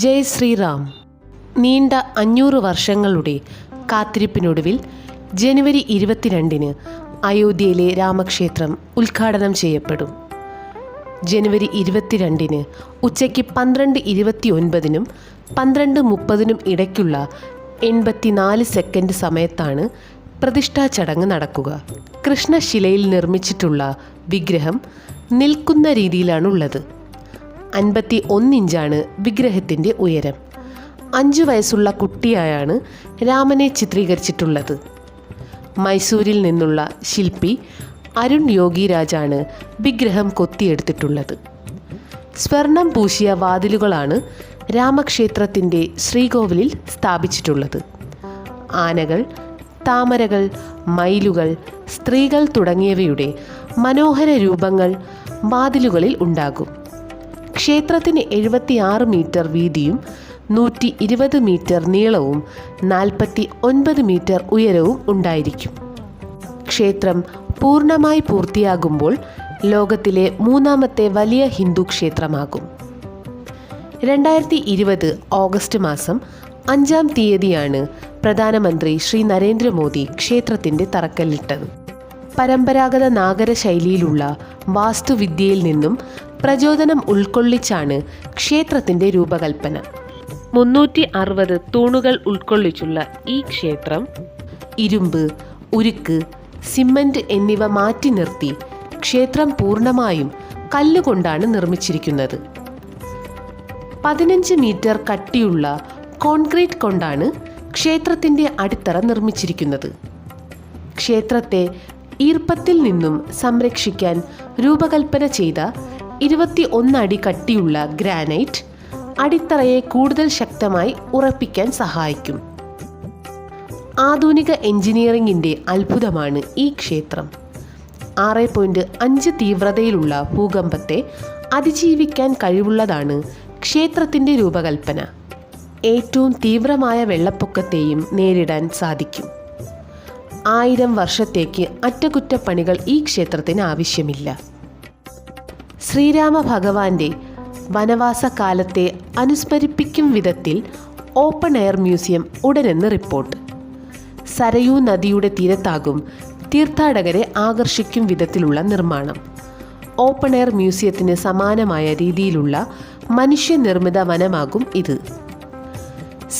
ജയ് ശ്രീറാം. നീണ്ട 500 വർഷങ്ങളുടെ കാത്തിരിപ്പിനൊടുവിൽ ജനുവരി 22-ന് അയോധ്യയിലെ രാമക്ഷേത്രം ഉദ്ഘാടനം ചെയ്യപ്പെടും. ജനുവരി 22-ന് ഉച്ചയ്ക്ക് 12:29-നും 12:30-നും ഇടയ്ക്കുള്ള 84 സെക്കൻഡ് സമയത്താണ് പ്രതിഷ്ഠാ ചടങ്ങ് നടക്കുക. കൃഷ്ണശിലയിൽ നിർമ്മിച്ചിട്ടുള്ള വിഗ്രഹം നിൽക്കുന്ന രീതിയിലാണുള്ളത്. 51 ഇഞ്ചാണ് വിഗ്രഹത്തിൻ്റെ ഉയരം. 5 വയസ്സുള്ള കുട്ടിയായാണ് രാമനെ ചിത്രീകരിച്ചിട്ടുള്ളത്. മൈസൂരിൽ നിന്നുള്ള ശില്പി അരുൺ യോഗിരാജാണ് വിഗ്രഹം കൊത്തിയെടുത്തിട്ടുള്ളത്. സ്വർണം പൂശിയ വാതിലുകളാണ് രാമക്ഷേത്രത്തിൻ്റെ ശ്രീകോവിലിൽ സ്ഥാപിച്ചിട്ടുള്ളത്. ആനകൾ, താമരകൾ, മയിലുകൾ, സ്ത്രീകൾ തുടങ്ങിയവയുടെ മനോഹര രൂപങ്ങൾ വാതിലുകളിൽ ഉണ്ടാകും. ക്ഷേത്രത്തിന് 76 മീറ്റർ വീതിയും 120 മീറ്റർ നീളവും 49 മീറ്റർ ഉയരവും ഉണ്ടായിരിക്കും. ക്ഷേത്രം പൂർണ്ണമായി പൂർത്തിയാകുമ്പോൾ ലോകത്തിലെ 3ാമത്തെ വലിയ ഹിന്ദു ക്ഷേത്രമാകും. 2020 ഓഗസ്റ്റ് മാസം 5-ാം തീയതിയാണ് പ്രധാനമന്ത്രി ശ്രീ നരേന്ദ്രമോദി ക്ഷേത്രത്തിൻ്റെ തറക്കല്ലിട്ടത്. പരമ്പരാഗത നാഗര ശൈലിയിലുള്ള വാസ്തുവിദ്യയിൽ നിന്നും പ്രചോദനം ഉൾക്കൊള്ളിച്ചാണ് ക്ഷേത്രത്തിൻ്റെ രൂപകൽപ്പന. 360 തൂണുകൾ ഉൾക്കൊള്ളിച്ചുള്ള ഈ ക്ഷേത്രം ഇരുമ്പ്, ഉരുക്ക്, സിമന്റ് എന്നിവ മാറ്റി നിർത്തി ക്ഷേത്രം പൂർണ്ണമായും കല്ലുകൊണ്ടാണ് നിർമ്മിച്ചിരിക്കുന്നത്. 15 മീറ്റർ കട്ടിയുള്ള കോൺക്രീറ്റ് കൊണ്ടാണ് ക്ഷേത്രത്തിൻ്റെ അടിത്തറ നിർമ്മിച്ചിരിക്കുന്നത്. ക്ഷേത്രത്തെ ഈർപ്പത്തിൽ നിന്നും സംരക്ഷിക്കാൻ രൂപകൽപ്പന ചെയ്ത 21 അടി കട്ടിയുള്ള ഗ്രാനൈറ്റ് അടിത്തറയെ കൂടുതൽ ശക്തമായി ഉറപ്പിക്കാൻ സഹായിക്കും. ആധുനിക എഞ്ചിനീയറിംഗിൻ്റെ അത്ഭുതമാണ് ഈ ക്ഷേത്രം. 6.5 തീവ്രതയിലുള്ള ഭൂകമ്പത്തെ അതിജീവിക്കാൻ കഴിവുള്ളതാണ് ക്ഷേത്രത്തിൻ്റെ രൂപകൽപ്പന. ഏറ്റവും തീവ്രമായ വെള്ളപ്പൊക്കത്തെയും നേരിടാൻ സാധിക്കും. 1000 വർഷത്തേക്ക് അറ്റകുറ്റപ്പണികൾ ഈ ക്ഷേത്രത്തിന് ആവശ്യമില്ല. ശ്രീരാമ ഭഗവാന്റെ വനവാസ കാലത്തെ അനുസ്മരിപ്പിക്കും വിധത്തിൽ ഓപ്പൺ എയർ മ്യൂസിയം ഉടനെന്ന് റിപ്പോർട്ട്. സരയൂ നദിയുടെ തീരത്താകും തീർത്ഥാടകരെ ആകർഷിക്കും വിധത്തിലുള്ള നിർമ്മാണം. ഓപ്പൺ എയർ മ്യൂസിയത്തിന് സമാനമായ രീതിയിലുള്ള മനുഷ്യനിർമ്മിത വനമാകും ഇത്.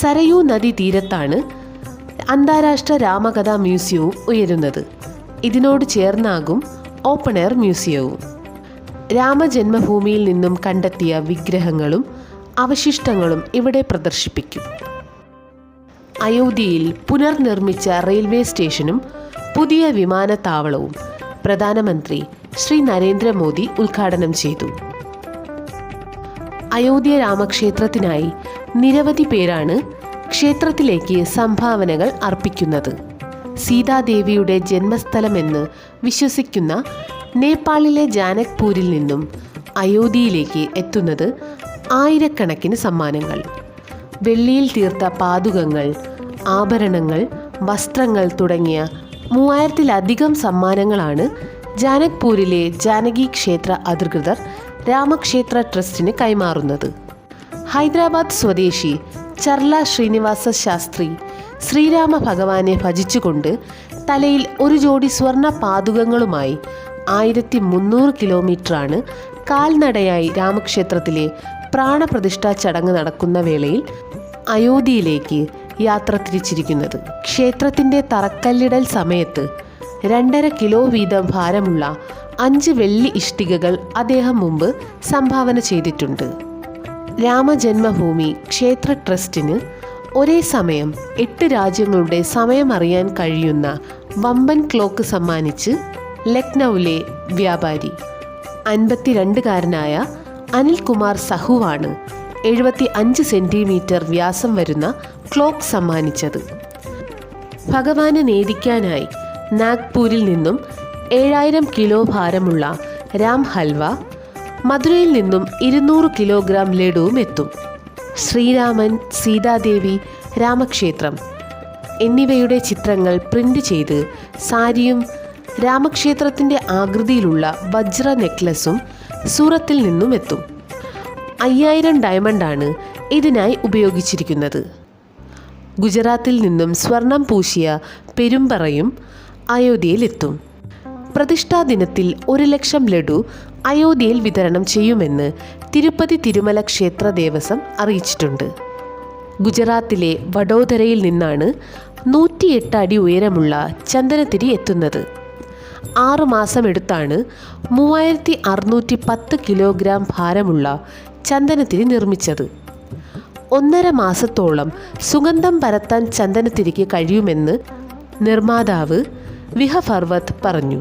സരയൂ നദി തീരത്താണ് അന്താരാഷ്ട്ര രാമകഥാ മ്യൂസിയവും ഉയരുന്നത്. ഇതിനോട് ചേർന്നാകും ഓപ്പൺ എയർ മ്യൂസിയവും. രാമജന്മഭൂമിയിൽ നിന്നും കണ്ടെത്തിയ വിഗ്രഹങ്ങളും അവശിഷ്ടങ്ങളും ഇവിടെ പ്രദർശിപ്പിക്കും. അയോധ്യയിൽ പുനർനിർമ്മിച്ച റെയിൽവേ സ്റ്റേഷനും പുതിയ വിമാനത്താവളവും പ്രധാനമന്ത്രി ശ്രീ നരേന്ദ്രമോദി ഉദ്ഘാടനം ചെയ്തു. അയോധ്യ രാമക്ഷേത്രത്തിനായി നിരവധി പേരാണ് ക്ഷേത്രത്തിലേക്ക് സംഭാവനകൾ അർപ്പിക്കുന്നത്. സീതാദേവിയുടെ ജന്മസ്ഥലമെന്ന് വിശ്വസിക്കുന്ന നേപ്പാളിലെ ജാനക്പൂരിൽ നിന്നും അയോധ്യയിലേക്ക് എത്തുന്നത് ആയിരക്കണക്കിന് സമ്മാനങ്ങൾ. വെള്ളിയിൽ തീർത്ത പാദുകങ്ങൾ, ആഭരണങ്ങൾ, വസ്ത്രങ്ങൾ തുടങ്ങിയ 3000-ലധികം സമ്മാനങ്ങളാണ് ജാനക്പൂരിലെ ജാനകി ക്ഷേത്ര അധികൃതർ രാമക്ഷേത്ര ട്രസ്റ്റിന് കൈമാറുന്നത്. ഹൈദരാബാദ് സ്വദേശി ചർല ശ്രീനിവാസ ശാസ്ത്രി ശ്രീരാമ ഭഗവാനെ ഭജിച്ചുകൊണ്ട് തലയിൽ ഒരു ജോഡി സ്വർണ്ണ പാദുകങ്ങളുമായി 1300 കിലോമീറ്ററാണ് കാൽനടയായി രാമക്ഷേത്രത്തിലെ പ്രാണപ്രതിഷ്ഠാ ചടങ്ങ് നടക്കുന്ന വേളയിൽ അയോധ്യയിലേക്ക് യാത്ര തിരിച്ചിരിക്കുന്നത്. ക്ഷേത്രത്തിൻ്റെ തറക്കല്ലിടൽ സമയത്ത് 2.5 കിലോ വീതം ഭാരമുള്ള 5 വെള്ളി ഇഷ്ടികകൾ അദ്ദേഹം മുമ്പ് സംഭാവന ചെയ്തിട്ടുണ്ട്. രാമജന്മഭൂമി ക്ഷേത്ര ട്രസ്റ്റിന് ഒരേ സമയം 8 രാജ്യങ്ങളുടെ സമയം അറിയാൻ കഴിയുന്ന വമ്പൻ ക്ലോക്ക് സമ്മാനിച്ച് ലക്നൌവിലെ വ്യാപാരി 52-കാരനായ അനിൽകുമാർ സഹുവാണ് 75 സെൻറ്റിമീറ്റർ വ്യാസം വരുന്ന ക്ലോക്ക് സമ്മാനിച്ചത്. ഭഗവാന് നേദിക്കാനായി നാഗ്പൂരിൽ നിന്നും 7000 കിലോ ഭാരമുള്ള രാം ഹൽവ, മധുരയിൽ നിന്നും 200 കിലോഗ്രാം ലഡുവും എത്തും. ശ്രീരാമൻ, സീതാദേവി, രാമക്ഷേത്രം എന്നിവയുടെ ചിത്രങ്ങൾ പ്രിന്റ് ചെയ്ത് സാരിയും രാമക്ഷേത്രത്തിൻ്റെ ആകൃതിയിലുള്ള വജ്ര നെക്ലസും സൂറത്തിൽ നിന്നും എത്തും. 5000 ഡയമണ്ടാണ് ഇതിനായി ഉപയോഗിച്ചിരിക്കുന്നത്. ഗുജറാത്തിൽ നിന്നും സ്വർണം പൂശിയ പെരുമ്പറയും അയോധ്യയിലെത്തും. പ്രതിഷ്ഠാ ദിനത്തിൽ 1,00,000 ലഡു അയോധ്യയിൽ വിതരണം ചെയ്യുമെന്ന് തിരുപ്പതി തിരുമല ക്ഷേത്ര ദേവസ്വം അറിയിച്ചിട്ടുണ്ട്. ഗുജറാത്തിലെ വഡോദരയിൽ നിന്നാണ് 108 അടി ഉയരമുള്ള ചന്ദനത്തിരി എത്തുന്നത്. 6 മാസമെടുത്താണ് 3610 കിലോഗ്രാം ഭാരമുള്ള ചന്ദനത്തിരി നിർമ്മിച്ചത്. 1.5 മാസത്തോളം സുഗന്ധം പരത്താൻ ചന്ദനത്തിരിക്ക് കഴിയുമെന്ന് നിർമ്മാതാവ് വിഹഫർവത്ത് പറഞ്ഞു.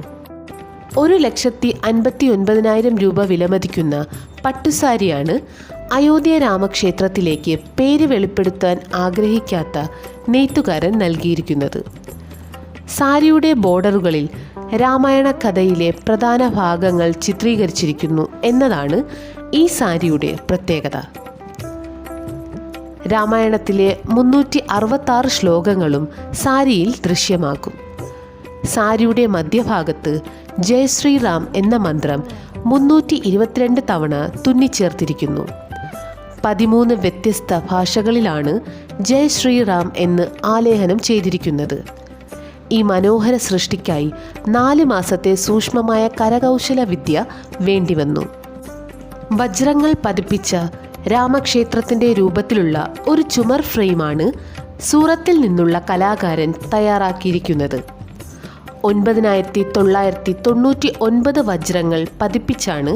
1,59,000 രൂപ വിലമതിക്കുന്ന പട്ടുസാരിയാണ് അയോധ്യ രാമക്ഷേത്രത്തിലേക്ക് പേര് വെളിപ്പെടുത്താൻ ആഗ്രഹിക്കാത്ത നെയ്ത്തുകാരൻ നൽകിയിരിക്കുന്നത്. സാരിയുടെ ബോർഡറുകളിൽ രാമായണ കഥയിലെ പ്രധാന ഭാഗങ്ങൾ ചിത്രീകരിച്ചിരിക്കുന്നു എന്നതാണ് ഈ സാരിയുടെ പ്രത്യേകത. രാമായണത്തിലെ 366 ശ്ലോകങ്ങളും സാരിയിൽ ദൃശ്യമാകും. സാരിയുടെ മധ്യഭാഗത്ത് ജയ് ശ്രീറാം എന്ന മന്ത്രം 322 തവണ തുന്നിച്ചേർത്തിരിക്കുന്നു. 13 വ്യത്യസ്ത ഭാഷകളിലാണ് ജയ് ശ്രീറാം എന്ന് ആലേഖനം ചെയ്തിരിക്കുന്നത്. ഈ മനോഹര സൃഷ്ടിക്കായി 4 മാസത്തെ സൂക്ഷ്മമായ കരകൗശല വിദ്യ വേണ്ടിവന്നു. വജ്രങ്ങൾ പതിപ്പിച്ച രാമക്ഷേത്രത്തിൻ്റെ രൂപത്തിലുള്ള ഒരു ചുമർ ഫ്രെയിമാണ് സൂറത്തിൽ നിന്നുള്ള കലാകാരൻ തയ്യാറാക്കിയിരിക്കുന്നത്. 9,999 വജ്രങ്ങൾ പതിപ്പിച്ചാണ്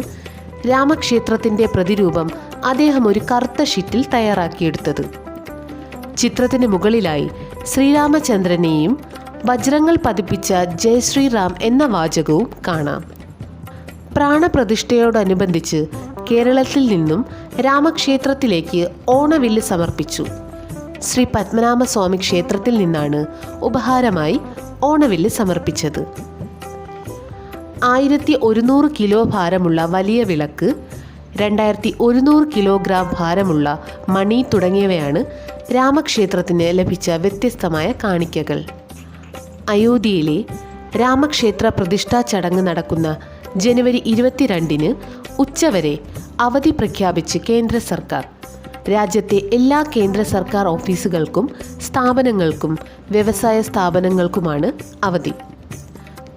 രാമക്ഷേത്രത്തിൻ്റെ പ്രതിരൂപം അദ്ദേഹം ഒരു കറുത്ത ഷീറ്റിൽ തയ്യാറാക്കിയെടുത്തത്. ചിത്രത്തിന് മുകളിലായി ശ്രീരാമചന്ദ്രനെയും വജ്രങ്ങൾ പതിപ്പിച്ച ജയ് ശ്രീറാം എന്ന വാചകവും കാണാം. പ്രാണപ്രതിഷ്ഠയോടനുബന്ധിച്ച് കേരളത്തിൽ നിന്നും രാമക്ഷേത്രത്തിലേക്ക് ഓണവില്ല് സമർപ്പിച്ചു. ശ്രീ പത്മനാഭസ്വാമി ക്ഷേത്രത്തിൽ നിന്നാണ് ഉപഹാരമായി ഓണവില്ല് സമർപ്പിച്ചത്. 1100 കിലോ ഭാരമുള്ള വലിയ വിളക്ക്, 2100 കിലോഗ്രാം ഭാരമുള്ള മണി തുടങ്ങിയവയാണ് രാമക്ഷേത്രത്തിന് ലഭിച്ച വ്യത്യസ്തമായ കാണിക്കകൾ. അയോധ്യയിലെ രാമക്ഷേത്ര പ്രതിഷ്ഠാ ചടങ്ങ് നടക്കുന്ന ജനുവരി 22-ന് ഉച്ചവരെ അവധി പ്രഖ്യാപിച്ച് കേന്ദ്ര സർക്കാർ. രാജ്യത്തെ എല്ലാ കേന്ദ്ര സർക്കാർ ഓഫീസുകൾക്കും സ്ഥാപനങ്ങൾക്കും വ്യവസായ സ്ഥാപനങ്ങൾക്കുമാണ് അവധി.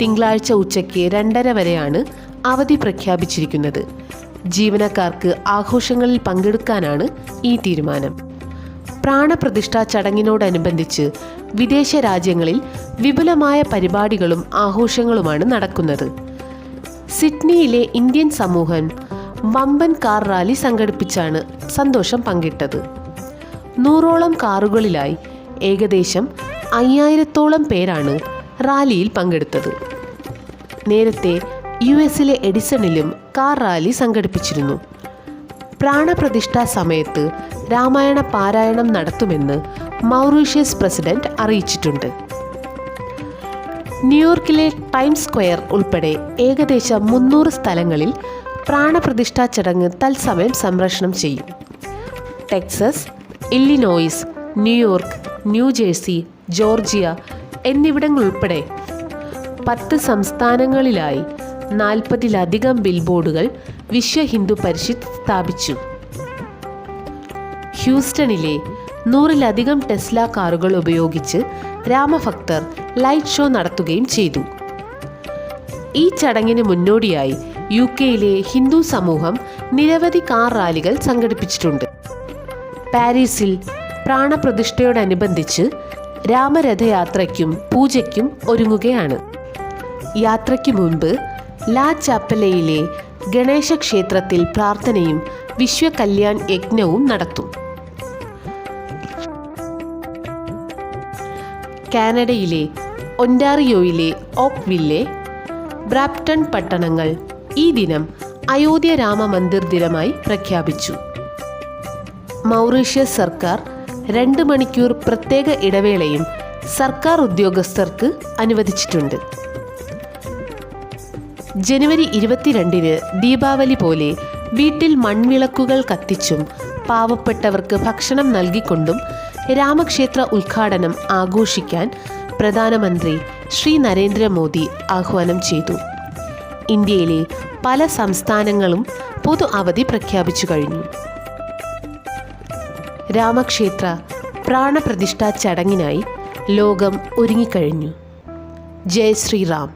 തിങ്കളാഴ്ച ഉച്ചയ്ക്ക് 2:30 വരെയാണ് അവധി പ്രഖ്യാപിച്ചിരിക്കുന്നത്. ജീവനക്കാർക്ക് ആഘോഷങ്ങളിൽ പങ്കെടുക്കാനാണ് ഈ തീരുമാനം. പ്രാണപ്രതിഷ്ഠാ ചടങ്ങിനോടനുബന്ധിച്ച് വിദേശ രാജ്യങ്ങളിൽ വിപുലമായ പരിപാടികളും ആഘോഷങ്ങളുമാണ് നടക്കുന്നത്. സിഡ്നിയിലെ ഇന്ത്യൻ സമൂഹം വമ്പൻ കാർ റാലി സംഘടിപ്പിച്ചാണ് സന്തോഷം പങ്കിട്ടത്. 100ഓളം കാറുകളിലായി ഏകദേശം 5000-ഓളം പേരാണ് റാലിയിൽ പങ്കെടുത്തത്. നേരത്തെ US-ലെ എഡിസണിലും കാർ റാലി സംഘടിപ്പിച്ചിരുന്നു. പ്രാണപ്രതിഷ്ഠാ സമയത്ത് രാമായണ പാരായണം നടത്തുമെന്ന് മൗറീഷ്യസ് പ്രസിഡന്റ് അറിയിച്ചിട്ടുണ്ട്. ന്യൂയോർക്കിലെ ടൈംസ് സ്ക്വയർ ഉൾപ്പെടെ ഏകദേശം 300 സ്ഥലങ്ങളിൽ പ്രാണപ്രതിഷ്ഠാ ചടങ്ങ് തത്സമയം സംപ്രേഷണം ചെയ്യും. Texas, Illinois, New York, New Jersey, Georgia എന്നിവിടങ്ങളുൾപ്പെടെ 10 സംസ്ഥാനങ്ങളിലായി 40-ലധികം ബിൽബോർഡുകൾ വിശ്വ ഹിന്ദു പരിഷത്ത് സ്ഥാപിച്ചു. ഹ്യൂസ്റ്റണിലെ 100-ലധികം ടെസ്ല കാറുകൾ ഉപയോഗിച്ച് രാമഭക്തർ ലൈറ്റ് ഷോ നടത്തുകയും ചെയ്തു. ഈ ചടങ്ങിന് മുന്നോടിയായി UK-യിലെ ഹിന്ദു സമൂഹം നിരവധി കാർ റാലികൾ സംഘടിപ്പിച്ചിട്ടുണ്ട്. പാരീസിൽ പ്രാണപ്രതിഷ്ഠയോടനുബന്ധിച്ച് രാമരഥയാത്രയ്ക്കും പൂജയ്ക്കും ഒരുങ്ങുകയാണ്. യാത്രയ്ക്ക് മുൻപ് ലാ ചാപ്പലയിലെ ഗണേശ ക്ഷേത്രത്തിൽ പ്രാർത്ഥനയും വിശ്വകല്യാൺ യജ്ഞവും നടത്തും. കാനഡയിലെ ഒൻറ്റാറിയോയിലെ ഓക്വില്ലെ, ബ്രാപ്റ്റൺ പട്ടണങ്ങൾ ഈ ദിനം അയോധ്യ രാമ മന്ദിർ ദിനമായി പ്രഖ്യാപിച്ചു. മൗറീഷ്യസ് സർക്കാർ 2 മണിക്കൂർ പ്രത്യേക ഇടവേളയും സർക്കാർ ഉദ്യോഗസ്ഥർക്ക് അനുവദിച്ചിട്ടുണ്ട്. ജനുവരി 22-ന് ദീപാവലി പോലെ വീട്ടിൽ മൺവിളക്കുകൾ കത്തിച്ചും പാവപ്പെട്ടവർക്ക് ഭക്ഷണം നൽകിക്കൊണ്ടും രാമക്ഷേത്ര ഉദ്ഘാടനം ആഘോഷിക്കാൻ പ്രധാനമന്ത്രി ശ്രീ നരേന്ദ്രമോദി ആഹ്വാനം ചെയ്തു. ഇന്ത്യയിലെ പല സംസ്ഥാനങ്ങളും പൊതു അവധി പ്രഖ്യാപിച്ചു കഴിഞ്ഞു. രാമക്ഷേത്ര പ്രാണപ്രതിഷ്ഠാ ചടങ്ങിനായി ലോകം ഒരുങ്ങിക്കഴിഞ്ഞു. ജയ് ശ്രീറാം.